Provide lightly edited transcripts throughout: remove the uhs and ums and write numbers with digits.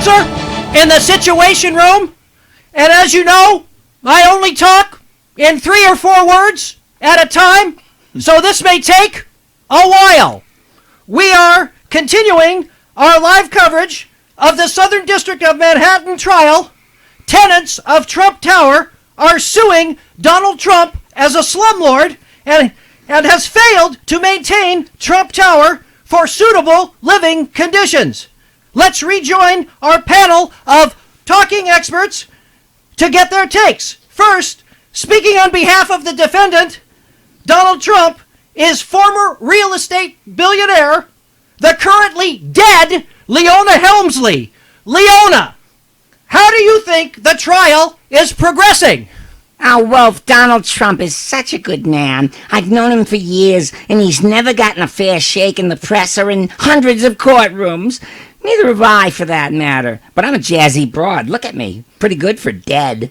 announcer in the Situation Room. And as you know, I only talk in 3 or 4 words at a time, so this may take a while. We are continuing our live coverage of the Southern District of Manhattan trial. Tenants of Trump Tower are suing Donald Trump as a slumlord and has failed to maintain Trump Tower for suitable living conditions. Let's rejoin our panel of talking experts to get their takes. First, speaking on behalf of the defendant, Donald Trump is former real estate billionaire, the currently dead Leona Helmsley. Leona, how do you think the trial is progressing? Oh, Wolf, Donald Trump is such a good man. I've known him for years, and he's never gotten a fair shake in the press or in hundreds of courtrooms. Neither have I, for that matter. But I'm a jazzy broad. Look at me. Pretty good for dead.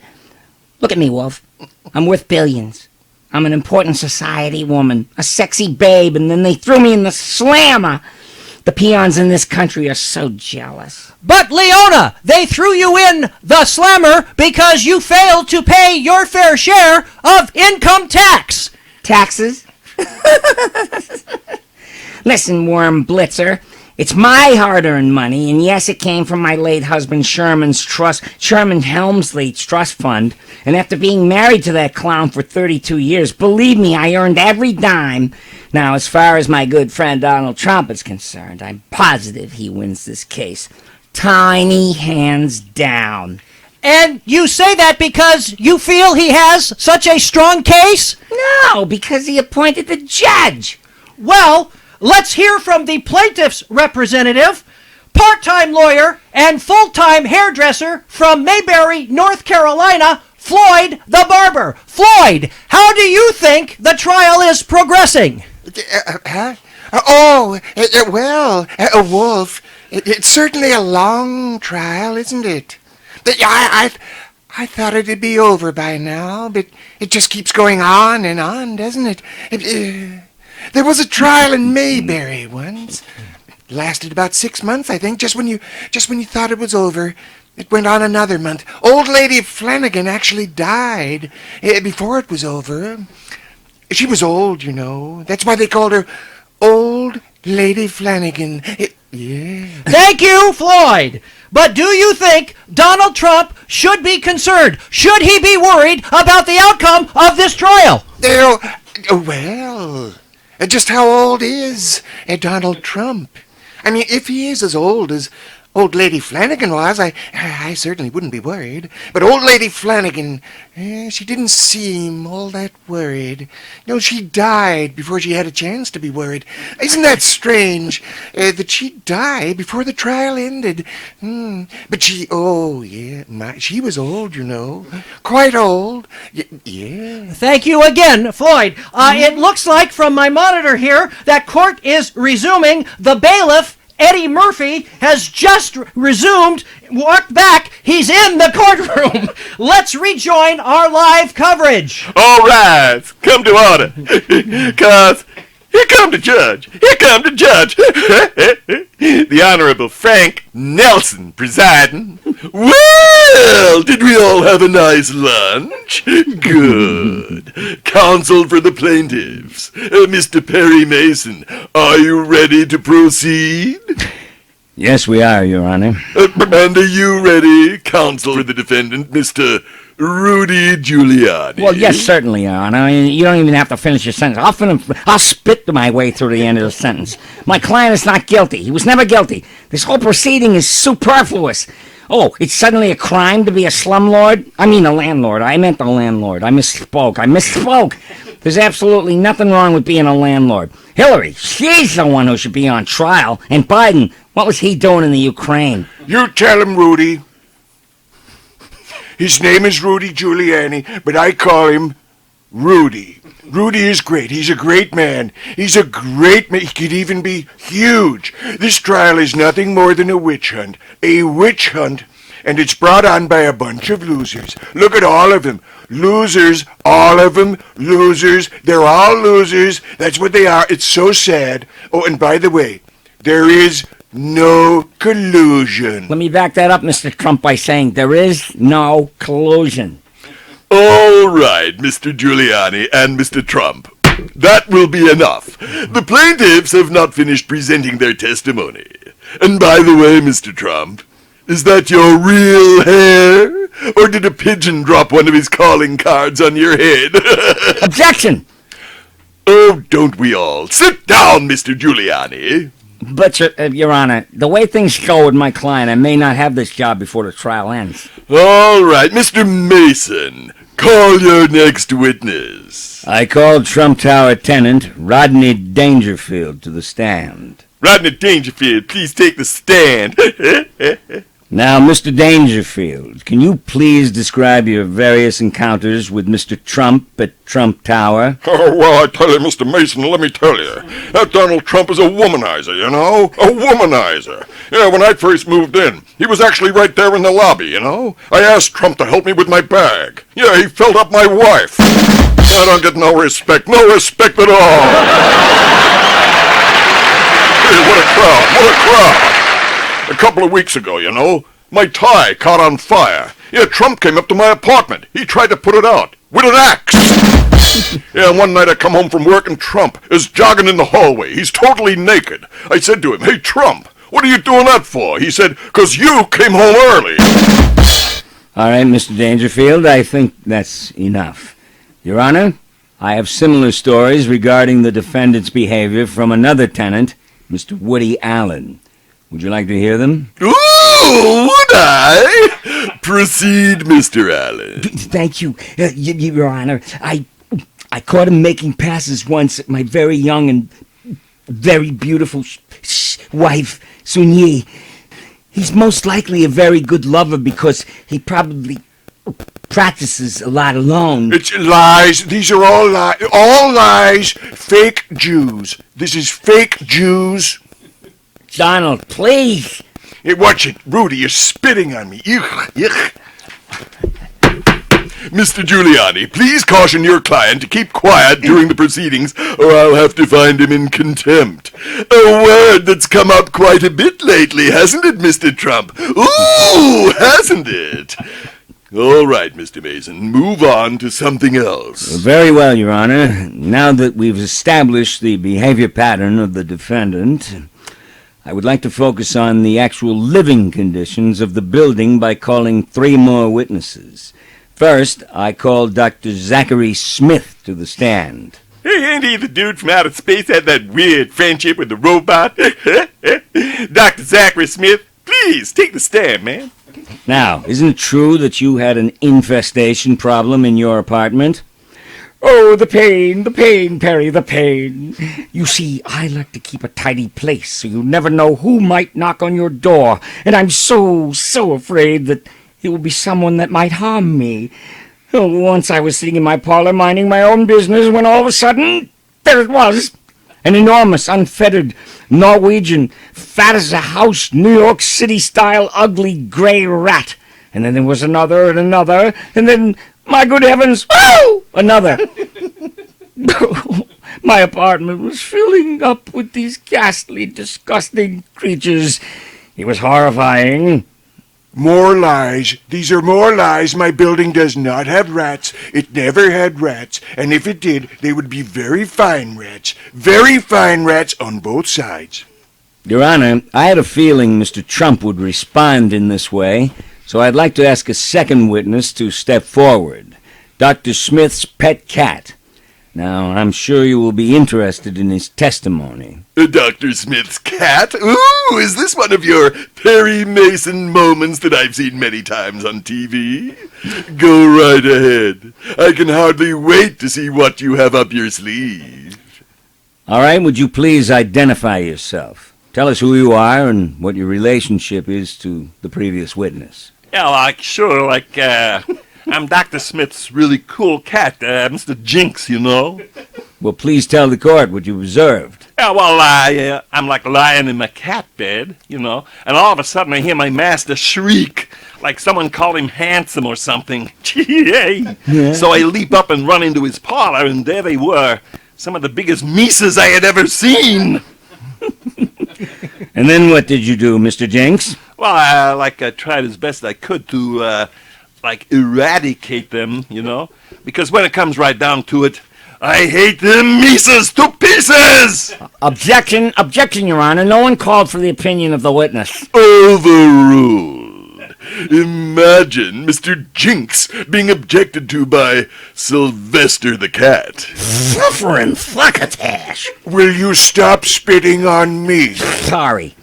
Look at me, Wolf. I'm worth billions. I'm an important society woman, a sexy babe, and then they threw me in the slammer. The peons in this country are so jealous. But, Leona, they threw you in the slammer because you failed to pay your fair share of income tax. Taxes? Listen, Worm Blitzer, it's my hard-earned money, and yes, it came from my late husband Sherman Helmsley's trust fund, and after being married to that clown for 32 years, believe me, I earned every dime. Now, as far as my good friend Donald Trump is concerned, I'm positive he wins this case. Tiny hands down. And you say that because you feel he has such a strong case? No, because he appointed the judge. Well, let's hear from the plaintiff's representative, part-time lawyer and full-time hairdresser from Mayberry, North Carolina, Floyd the Barber. Floyd, how do you think the trial is progressing? Wolf, it's certainly a long trial, isn't it? I thought it'd be over by now, but it just keeps going on and on, doesn't it? There was a trial in Mayberry once. It lasted about 6 months, I think, just when you thought it was over. It went on another month. Old Lady Flanagan actually died before it was over. She was old, you know. That's why they called her Old Lady Flanagan. Yeah. Thank you, Floyd. But do you think Donald Trump should be concerned? Should he be worried about the outcome of this trial? Well, just how old is Donald Trump? I mean, if he is as old as Old Lady Flanagan was, I certainly wouldn't be worried. But Old Lady Flanagan, she didn't seem all that worried. You know, she died before she had a chance to be worried. Isn't that strange, that she died before the trial ended? But she was old, you know. Quite old. Yeah. Thank you again, Floyd. It looks like from my monitor here that court is resuming. The bailiff, Eddie Murphy, has just resumed, walked back. He's in the courtroom. Let's rejoin our live coverage. All rise. Come to order. Cause here come the judge. Here come the judge. The Honorable Frank Nelson presiding. Well, did we all have a nice lunch? Good. Counsel for the plaintiffs. Mr. Perry Mason, are you ready to proceed? Yes, we are, Your Honor. And are you ready, counsel for the defendant, Mr. Rudy Giuliani? Well, yes, certainly, Your Honor. You don't even have to finish your sentence. I'll spit my way through the end of the sentence. My client is not guilty. He was never guilty. This whole proceeding is superfluous. Oh, it's suddenly a crime to be a slumlord? I mean a landlord. I meant the landlord. I misspoke. There's absolutely nothing wrong with being a landlord. Hillary, she's the one who should be on trial. And Biden, what was he doing in the Ukraine? You tell him, Rudy. His name is Rudy Giuliani, but I call him Rudy. Rudy is great. He's a great man. He's a great man. He could even be huge. This trial is nothing more than a witch hunt. A witch hunt. And it's brought on by a bunch of losers. Look at all of them. Losers. All of them. Losers. They're all losers. That's what they are. It's so sad. Oh, and by the way, there is No collusion. Let me back that up, Mr. Trump, by saying there is no collusion. All right, Mr. Giuliani and Mr. Trump. That will be enough. The plaintiffs have not finished presenting their testimony. And by the way, Mr. Trump, is that your real hair? Or did a pigeon drop one of his calling cards on your head? Objection! Oh, don't we all? Sit down, Mr. Giuliani. But, Your Honor, the way things go with my client, I may not have this job before the trial ends. All right, Mr. Mason, call your next witness. I called Trump Tower tenant Rodney Dangerfield to the stand. Rodney Dangerfield, please take the stand. Now, Mr. Dangerfield, can you please describe your various encounters with Mr. Trump at Trump Tower? Oh, well, I tell you, Mr. Mason, let me tell you. That Donald Trump is a womanizer, you know? A womanizer. Yeah, when I first moved in, he was actually right there in the lobby, you know? I asked Trump to help me with my bag. Yeah, he filled up my wife. I don't get no respect at all. Hey, what a crowd. A couple of weeks ago, you know, my tie caught on fire. Yeah, Trump came up to my apartment. He tried to put it out with an axe. Yeah, one night I come home from work and Trump is jogging in the hallway. He's totally naked. I said to him, "Hey, Trump, what are you doing that for?" He said, "'Cause you came home early." All right, Mr. Dangerfield, I think that's enough. Your Honor, I have similar stories regarding the defendant's behavior from another tenant, Mr. Woody Allen. Would you like to hear them? Ooh, would I? Proceed, Mr. Allen. Thank you, Your Honor. I caught him making passes once at my very young and very beautiful wife, Sun-Yi. He's most likely a very good lover because he probably practices a lot alone. It's lies. These are all lies. All lies. Fake Jews. This is fake Jews. Donald, please. Hey, watch it. Rudy, you're spitting on me. Yuck. Mr. Giuliani, please caution your client to keep quiet during the proceedings, or I'll have to find him in contempt. A word that's come up quite a bit lately, hasn't it, Mr. Trump? Ooh, hasn't it? All right, Mr. Mason, move on to something else. Very well, Your Honor. Now that we've established the behavior pattern of the defendant, I would like to focus on the actual living conditions of the building by calling 3 more witnesses. First, I called Dr. Zachary Smith to the stand. Hey, ain't he the dude from outer space that had that weird friendship with the robot? Dr. Zachary Smith, please take the stand, man. Now, isn't it true that you had an infestation problem in your apartment? Oh, the pain, Perry, the pain. You see, I like to keep a tidy place so you never know who might knock on your door, and I'm so afraid that it will be someone that might harm me. Oh, once I was sitting in my parlor minding my own business when all of a sudden, there it was. An enormous, unfettered, Norwegian, fat as a house, New York City-style, ugly gray rat. And then there was another and another, and then, my good heavens, whoa, another. My apartment was filling up with these ghastly, disgusting creatures. It was horrifying. More lies. These are more lies. My building does not have rats. It never had rats. And if it did, they would be very fine rats. Very fine rats on both sides. Your Honor, I had a feeling Mr. Trump would respond in this way, so I'd like to ask a second witness to step forward. Dr. Smith's pet cat. Now, I'm sure you will be interested in his testimony. Dr. Smith's cat? Ooh, is this one of your Perry Mason moments that I've seen many times on TV? Go right ahead. I can hardly wait to see what you have up your sleeve. All right, would you please identify yourself? Tell us who you are and what your relationship is to the previous witness. Yeah, sure, I'm Dr. Smith's really cool cat, Mr. Jinx, you know. Well, please tell the court what you observed. Yeah, well, I'm lying in my cat bed, you know, and all of a sudden I hear my master shriek, like someone called him handsome or something. Yeah. So I leap up and run into his parlor, and there they were, some of the biggest mises I had ever seen. And then what did you do, Mr. Jinx? Well, I tried as best I could to, eradicate them, Because when it comes right down to it, I hate them Mises to pieces! Objection, Your Honor. No one called for the opinion of the witness. Overruled. Imagine Mr. Jinx being objected to by Sylvester the cat. Suffering fuckatash. Will you stop spitting on me? Sorry.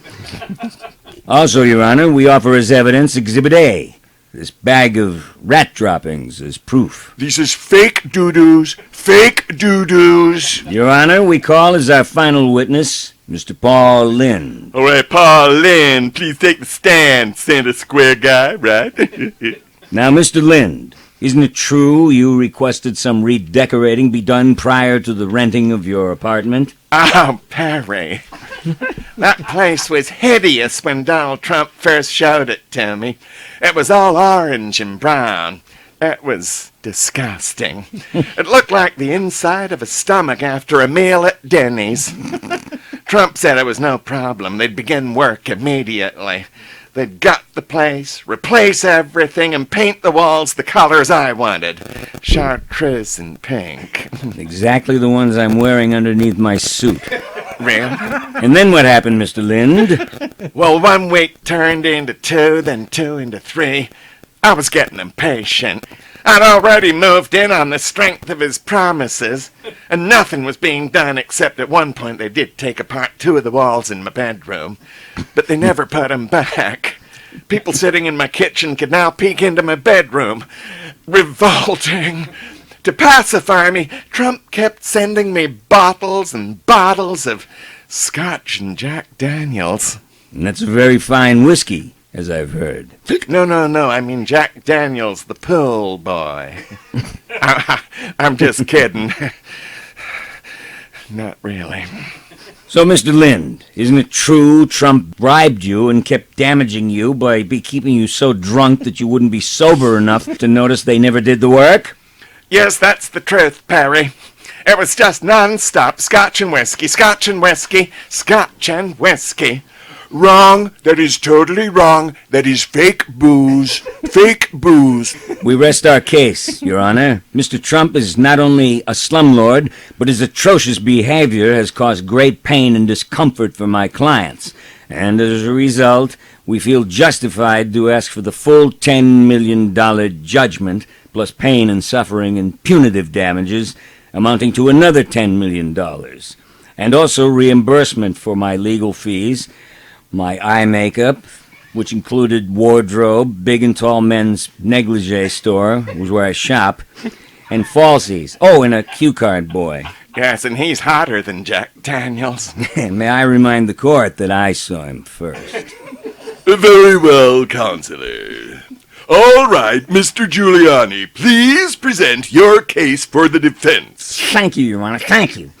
Also, Your Honor, we offer as evidence Exhibit A. This bag of rat droppings as proof. This is fake doo-doos, fake doo-doos. Your Honor, we call as our final witness Mr. Paul Lind. All right, Paul Lynn, please take the stand, Santa Square guy, right? Now, Mr. Lind, isn't it true you requested some redecorating be done prior to the renting of your apartment? Oh, Perry. That place was hideous when Donald Trump first showed it to me. It was all orange and brown. It was disgusting. It looked like the inside of a stomach after a meal at Denny's. Trump said it was no problem. They'd begin work immediately. They'd gut the place, replace everything, and paint the walls the colors I wanted. Chartreuse and pink. Exactly the ones I'm wearing underneath my suit. Really? And then what happened, Mr. Lind? Well, 1 week turned into 2, then 2 into 3. I was getting impatient. I'd already moved in on the strength of his promises, and nothing was being done except at one point they did take apart 2 of the walls in my bedroom, but they never put them back. People sitting in my kitchen could now peek into my bedroom. Revolting. To pacify me, Trump kept sending me bottles and bottles of Scotch and Jack Daniels. And that's a very fine whiskey, as I've heard. No, I mean Jack Daniels, the pool boy. I'm just kidding. Not really. So, Mr. Lind, isn't it true Trump bribed you and kept damaging you by keeping you so drunk that you wouldn't be sober enough to notice they never did the work? Yes, that's the truth, Perry. It was just non-stop Scotch and whiskey, Scotch and whiskey, Scotch and whiskey. Wrong. That is totally wrong. That is fake booze. Fake booze. We rest our case, Your Honor. Mr. Trump is not only a slumlord, but his atrocious behavior has caused great pain and discomfort for my clients. And as a result, we feel justified to ask for the full $10 million judgment, plus pain and suffering and punitive damages, amounting to another $10 million. And also reimbursement for my legal fees, my eye makeup, which included wardrobe, big and tall men's negligee store, was where I shop, and falsies. Oh, and a cue card boy. Yes, and he's hotter than Jack Daniels. May I remind the court that I saw him first. Very well, Counselor. All right, Mr. Giuliani, please present your case for the defense. Thank you, Your Honor. Thank you.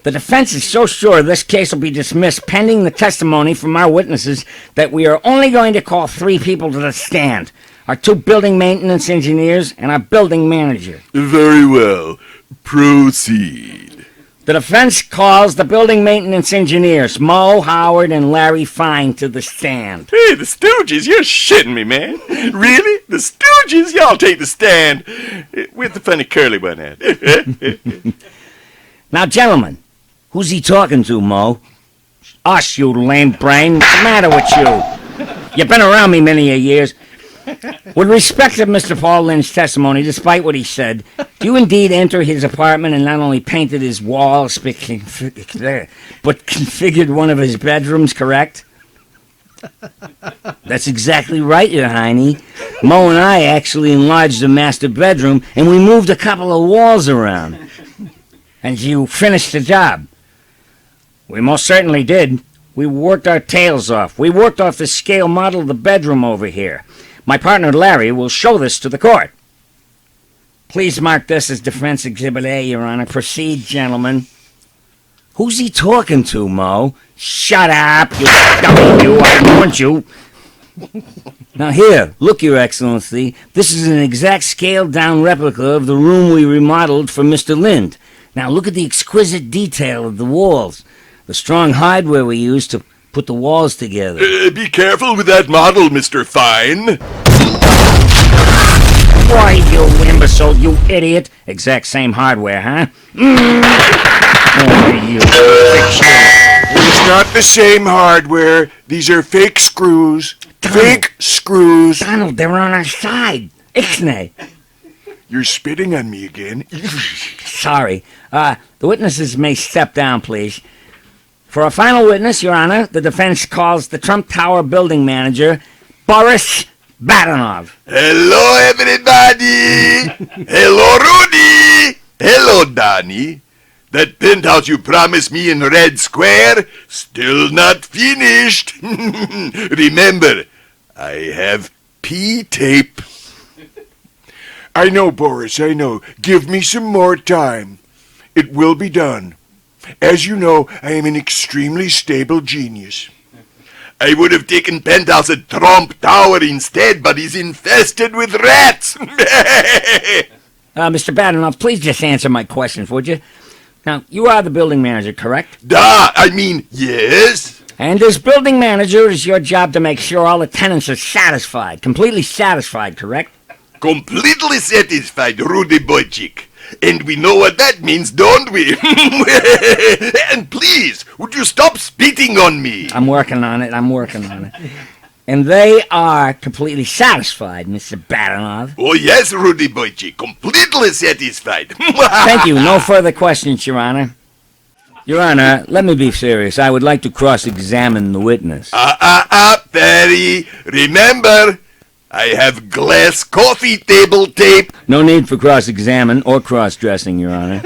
The defense is so sure this case will be dismissed pending the testimony from our witnesses that we are only going to call 3 people to the stand. Our 2 building maintenance engineers and our building manager. Very well. Proceed. The defense calls the building maintenance engineers, Mo, Howard, and Larry Fine, to the stand. Hey, the Stooges, you're shitting me, man. Really? The Stooges? Y'all take the stand. Where's the funny curly one at? Now, gentlemen, who's he talking to, Mo? Us, you lame brain. What's the matter with you? You've been around me many a years. With respect to Mr. Paul Lynch's testimony, despite what he said, do you indeed enter his apartment and not only painted his walls, but configured one of his bedrooms, correct? That's exactly right, Your Hiney. Mo and I actually enlarged the master bedroom, and we moved a couple of walls around. And you finished the job. We most certainly did. We worked our tails off. We worked off the scale model of the bedroom over here. My partner Larry will show this to the court. Please mark this as Defense Exhibit A, Your Honor. Proceed, gentlemen. Who's he talking to, Mo? Shut up, you dummy, you. I warned you. Now here, look, Your Excellency. This is an exact scaled-down replica of the room we remodeled for Mr. Lind. Now look at the exquisite detail of the walls. The strong hardware we used to put the walls together. Be careful with that model, Mr. Fine. Why, you imbecile, you idiot. Exact same hardware, huh? Oh, you It's not the same hardware. These are fake screws. Fake screws. Donald, they're on our side. Ixnay. You're spitting on me again. Sorry. The witnesses may step down, please. For a final witness, Your Honor, the defense calls the Trump Tower building manager, Boris Badenov. Hello, everybody. Hello, Rudy. Hello, Donnie. That penthouse you promised me in Red Square, still not finished. Remember, I have P-tape. I know, Boris, I know. Give me some more time. It will be done. As you know, I am an extremely stable genius. I would have taken penthouse at Trump Tower instead, but he's infested with rats. Mr. Badenov, please just answer my questions, would you? Now, you are the building manager, correct? Yes. And as building manager, it is your job to make sure all the tenants are satisfied, completely satisfied, correct? Completely satisfied, Rudy Boychik. And we know what that means, don't we? And please, would you stop spitting on me? I'm working on it. And they are completely satisfied, Mr. Badenov. Oh, yes, Rudy Boychik, completely satisfied. Thank you. No further questions, Your Honor. Your Honor, let me be serious. I would like to cross-examine the witness. Perry, remember, I have glass coffee table tape. No need for cross-examine or cross-dressing, Your Honor.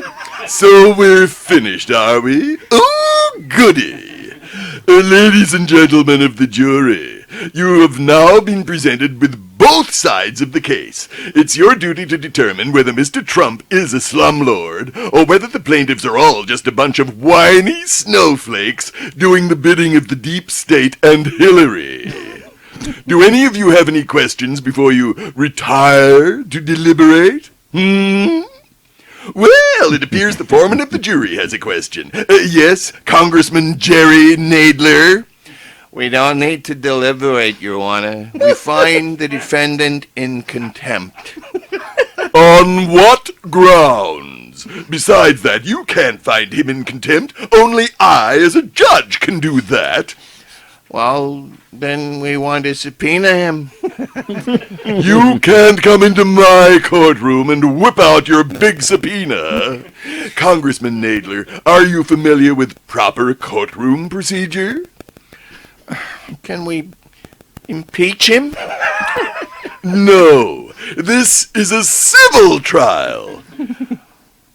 So we're finished, are we? Oh, goody. Ladies and gentlemen of the jury, you have now been presented with both sides of the case. It's your duty to determine whether Mr. Trump is a slumlord or whether the plaintiffs are all just a bunch of whiny snowflakes doing the bidding of the deep state and Hillary. Do any of you have any questions before you retire to deliberate? Well, it appears the foreman of the jury has a question. Yes, Congressman Jerry Nadler. We don't need to deliberate, Your Honor. We find the defendant in contempt. On what grounds? Besides that, you can't find him in contempt. Only I, as a judge, can do that. Well, then we want to subpoena him. You can't come into my courtroom and whip out your big subpoena. Congressman Nadler, are you familiar with proper courtroom procedure? Can we impeach him? No, this is a civil trial.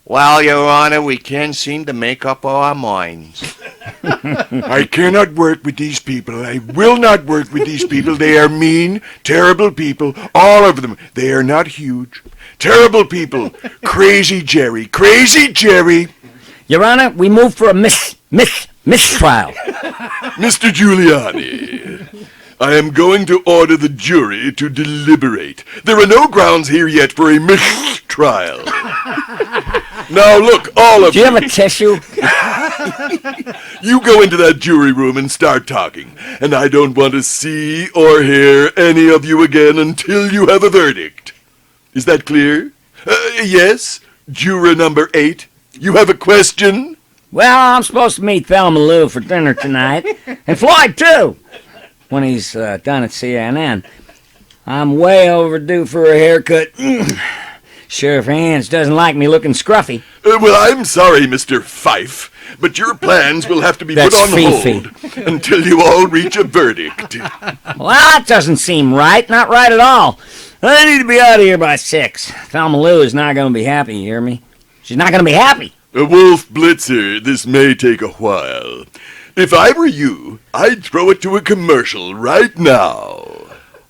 Well, Your Honor, we can't seem to make up our minds. I cannot work with these people. I will not work with these people. They are mean, terrible people. All of them. They are not huge. Terrible people. Crazy Jerry. Crazy Jerry. Your Honor, we move for a mistrial. Mr. Giuliani, I am going to order the jury to deliberate. There are no grounds here yet for a mistrial. Now look, all of Do you have a tissue? you go into that jury room and start talking, and I don't want to see or hear any of you again until you have a verdict. Is that clear? Yes, juror number 8. You have a question? Well, I'm supposed to meet Thelma Lou for dinner tonight. And Floyd, too, when he's done at CNN. I'm way overdue for a haircut. Sheriff Hans doesn't like me looking scruffy. Well, I'm sorry, Mr. Fife, but your plans will have to be put on hold until you all reach a verdict. Well, that doesn't seem right. Not right at all. I need to be out of here by 6. Thelma Lou is not going to be happy, you hear me? She's not going to be happy. Wolf Blitzer, this may take a while. If I were you, I'd throw it to a commercial right now.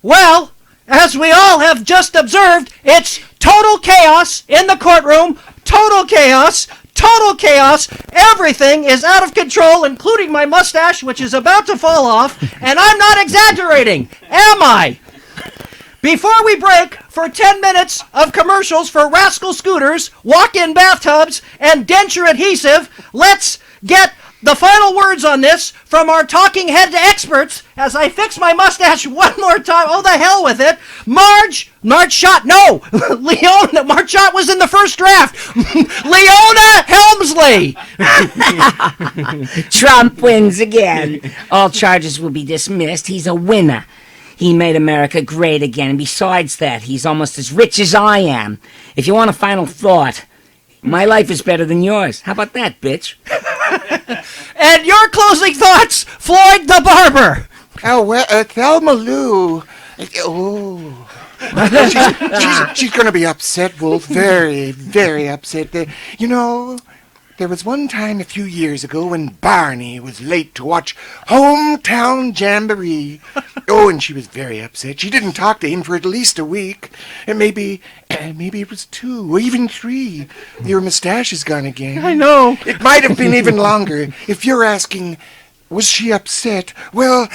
Well, as we all have just observed, it's total chaos in the courtroom. Total chaos. Total chaos. Everything is out of control, including my mustache, which is about to fall off. And I'm not exaggerating, am I? Before we break for 10 minutes of commercials for Rascal Scooters, walk-in bathtubs, and denture adhesive, let's get the final words on this from our talking head experts as I fix my mustache one more time. Oh, the hell with it. Marge Shot. No, Leona. Marge Shot was in the first draft. Leona Helmsley. Trump wins again. All charges will be dismissed. He's a winner. He made America great again. And besides that, he's almost as rich as I am. If you want a final thought, my life is better than yours. How about that, bitch? And your closing thoughts, Floyd the Barber. Oh, well, Thelma Lou. Oh. she's going to be upset, Wolf. Very, very upset. You know, there was one time a few years ago when Barney was late to watch Hometown Jamboree. Oh, and she was very upset. She didn't talk to him for at least a week. And maybe it was 2 or even 3. Your mustache is gone again. I know. It might have been even longer. If you're asking, was she upset? Well,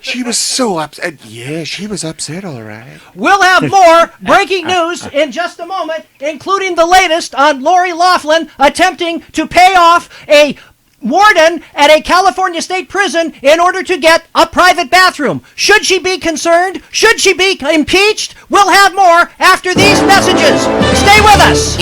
she was so upset. Yeah, she was upset, all right. We'll have more breaking news in just a moment, including the latest on Lori Loughlin attempting to pay off a warden at a California state prison in order to get a private bathroom. Should she be concerned? Should she be impeached? We'll have more after these messages. Stay with us.